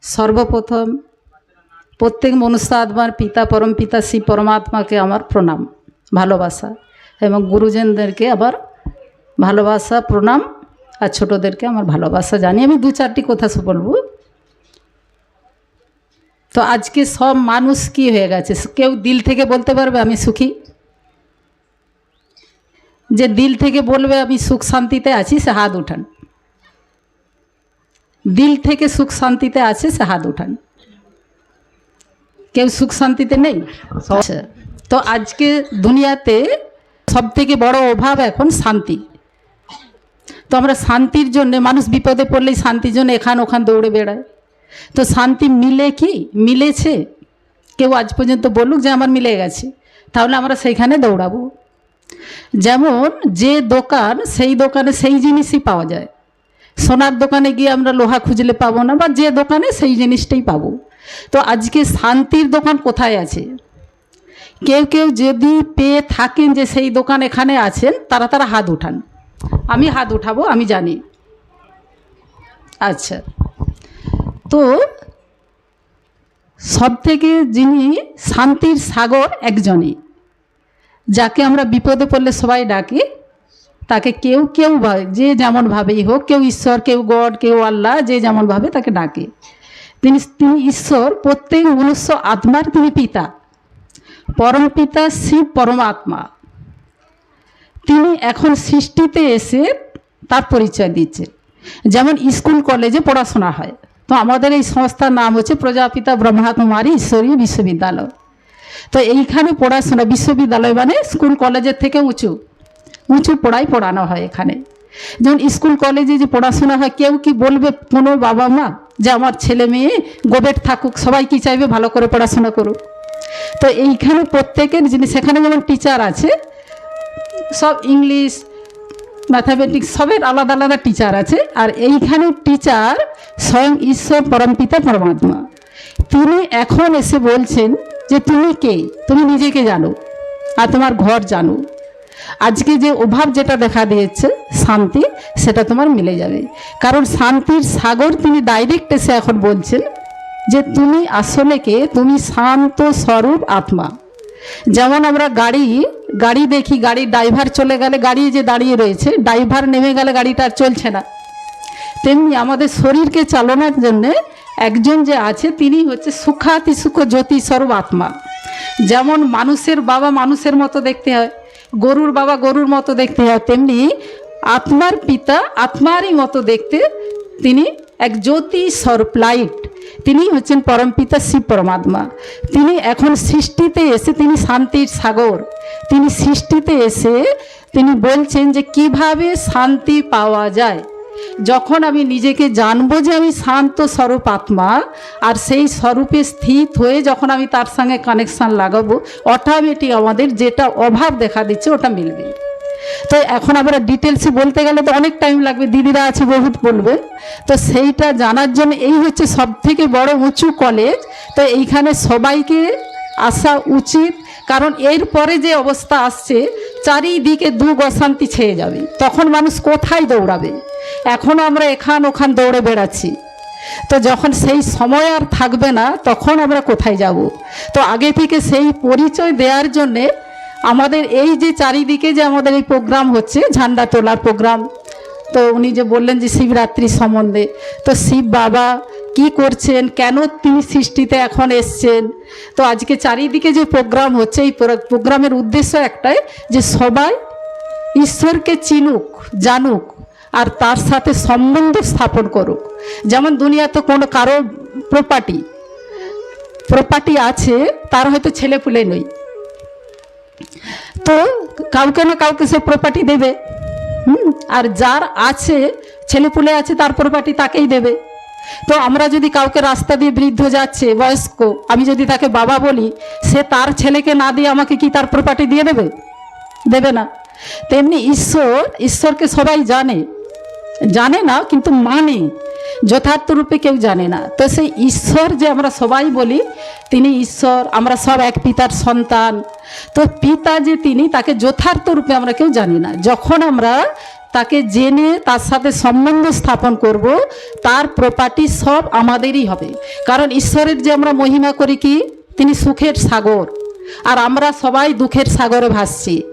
সর্বপ্রথম প্রত্যেক মনুষ্য আত্মার পিতা পরম পিতা শিব পরমাত্মাকে আমার প্রণাম ভালোবাসা, এবং গুরুজনদেরকে আবার ভালোবাসা প্রণাম, আর ছোটদেরকে আমার ভালোবাসা জানি। আমি দু চারটি কথা বলবো। তো আজকে সব মানুষ কি হয়ে গেছে, কেউ দিল থেকে বলতে পারবে আমি সুখী? যে দিল থেকে বলবে আমি সুখ শান্তিতে আছি সে হাত উঠান। দিল থেকে সুখ শান্তিতে আছে সে হাত উঠান। কেউ সুখ শান্তিতে নেই? তো আজকে দুনিয়াতে সব থেকে বড় অভাব এখন শান্তি। তো আমরা শান্তির জন্য, মানুষ বিপদে পড়লেই শান্তির জন্য এখান ওখান দৌড়ে বেড়ায়। তো শান্তি মিলে কি? মিলেছে? কেউ আজ পর্যন্ত বলুক যে আমার মিলে গেছে, তাহলে আমরা সেইখানে দৌড়াবো। যেমন যে দোকান, সেই দোকানে সেই জিনিসই পাওয়া যায়। সোনার দোকানে গিয়ে আমরা লোহা খুঁজলে পাবো না, বা যে দোকানে সেই জিনিসটাই পাবো। তো আজকে শান্তির দোকান কোথায় আছে? কেউ কেউ যদি পেয়ে থাকেন যে সেই দোকান এখানে আছেন, তারা হাত উঠান। আমি হাত উঠাবো, আমি জানি। আচ্ছা, তো সব থেকে যিনি শান্তির সাগর একজনই, যাকে আমরা বিপদে পড়লে সবাই ডাকি, তাকে কেউ কেউ যে যেমন ভাবেই হোক, কেউ ঈশ্বর, কেউ গড, কেউ আল্লাহ, যে যেমন ভাবে তাকে ডাকে। তিনি ঈশ্বর, প্রত্যেক মনুষ্য আত্মার তিনি পিতা, পরম পিতা শিব পরমাত্মা। তিনি এখন সৃষ্টিতে এসে তার পরিচয় দিচ্ছে। যেমন স্কুল কলেজে পড়াশোনা হয়, তো আমাদের এই সংস্থার নাম হচ্ছে প্রজাপিতা ব্রহ্মাকুমারী ঈশ্বরীয় বিশ্ববিদ্যালয়। তো এইখানে পড়াশোনা, বিশ্ববিদ্যালয় মানে স্কুল কলেজের থেকে উঁচু উঁচু পড়াই পড়ানো হয় এখানে। যেমন স্কুল কলেজে যে পড়াশোনা হয়, কেউ কি বলবে, কোনো বাবা মা, যে আমার ছেলে মেয়ে গোবেট থাকুক? সবাই কি চাইবে ভালো করে পড়াশোনা করুক? তো এইখানে প্রত্যেকের জিনিস, সেখানে যেমন টিচার আছে, সব ইংলিশ, ম্যাথামেটিক্স, সবের আলাদা আলাদা টিচার আছে। আর এইখানে টিচার স্বয়ং ঈশ্বর পরমপিতা পরমাত্মা। তিনি এখন এসে বলছেন যে তুমি কে? তুমি নিজেকে জানো আর তোমার ঘর জানো। আজকে যে অভাব যেটা দেখা দিয়েছে শান্তি, সেটা তোমার মিলে যাবে। কারণ শান্তির সাগর তিনি ডাইরেক্ট এসে এখন বলছেন যে তুমি আসলে কে? তুমি শান্ত স্বরূপ আত্মা। যেমন আমরা গাড়ি দেখি, গাড়ির ড্রাইভার চলে গেলে গাড়ি যে দাঁড়িয়ে রয়েছে, ড্রাইভার নেমে গেলে গাড়িটা আর চলছে না। তেমনি আমাদের শরীরকে চালানোর জন্য একজন যে আছে, তিনি হচ্ছে সুখাতি সুখ জ্যোতি স্বরূপ আত্মা। যেমন মানুষের বাবা মানুষের মতো দেখতে হয়, গরুর বাবা গরুর মতো দেখতে হয়, তেমনি আত্মার পিতা আত্মারই মতো দেখতে। তিনি এক জ্যোতি স্বরূপ লাইট, তিনি হচ্ছেন পরমপিতা শিব পরমাত্মা। তিনি এখন সৃষ্টিতে এসে, তিনি শান্তির সাগর, তিনি সৃষ্টিতে এসে তিনি বলছেন যে কিভাবে শান্তি পাওয়া যায়। যখন আমি নিজেকে জানবো যে আমি শান্ত স্বরূপ আত্মা, আর সেই স্বরূপে স্থিত হয়ে যখন আমি তার সঙ্গে কানেকশান লাগাবো, অটোমেটিক আমাদের যেটা অভাব দেখা দিচ্ছে ওটা মিলবে। তো এখন আমরা ডিটেলসে বলতে গেলে তো অনেক টাইম লাগবে, দিদিরা আছে বহুত বলবে। তো সেইটা জানার জন্য এই হচ্ছে সব থেকে বড় উঁচু কলেজ। তো এইখানে সবাইকে আসা উচিত, কারণ এর পরে যে অবস্থা আসছে, চারিদিকে দুঃখ অশান্তি ছেয়ে যাবে, তখন মানুষ কোথায় দৌড়াবে? এখনও আমরা এখান ওখান দৌড়ে বেড়াচ্ছি। তো যখন সেই সময় আর থাকবে না, তখন আমরা কোথায় যাব? তো আগে থেকে সেই পরিচয় দেওয়ার জন্যে আমাদের এই যে চারিদিকে যে আমাদের এই প্রোগ্রাম হচ্ছে, ঝান্ডা তোলার প্রোগ্রাম, তো উনি যে বললেন যে শিবরাত্রি সম্বন্ধে, তো শিব বাবা কি করছেন, কেন তিনি সৃষ্টিতে এখন এসছেন, তো আজকে চারিদিকে যে প্রোগ্রাম হচ্ছে, এই প্রোগ্রামের উদ্দেশ্য একটাই, যে সবাই ঈশ্বরকে চিনুক, জানুক, আর তার সাথে সম্বন্ধ স্থাপন করুক। যেমন দুনিয়াতে কোনো কারো প্রপার্টি আছে, তার হয়তো ছেলেপুলে নেই, তো কাউকে না কাউকে সে প্রপার্টি দেবে। আর যার আছে, ছেলেপুলে আছে, তার প্রপার্টি তাকেই দেবে। তো আমরা যদি কাউকে রাস্তা দিয়ে, বৃদ্ধ যাচ্ছে বয়স্ক, আমি যদি তাকে বাবা বলি, সে তার ছেলেকে না দিয়ে আমাকে কি তার প্রপার্টি দিয়ে দেবে? দেবে না। তেমনি ঈশ্বরকে সবাই জানে, জানে না, কিন্তু মানে যথার্থ রূপে কেউ জানে না। তো সেই ঈশ্বর যে আমরা সবাই বলি তিনি ঈশ্বর, আমরা সব এক পিতার সন্তান, তো পিতা যে তিনি, তাকে যথার্থ রূপে আমরা কেউ জানি না। যখন আমরা তাকে জেনে তার সাথে সম্বন্ধ স্থাপন করব, তার প্রপার্টি সব আমাদেরই হবে। কারণ ঈশ্বরের যে আমরা মহিমা করি কি, তিনি সুখের সাগর, আর আমরা সবাই দুঃখের সাগরে ভাসছি।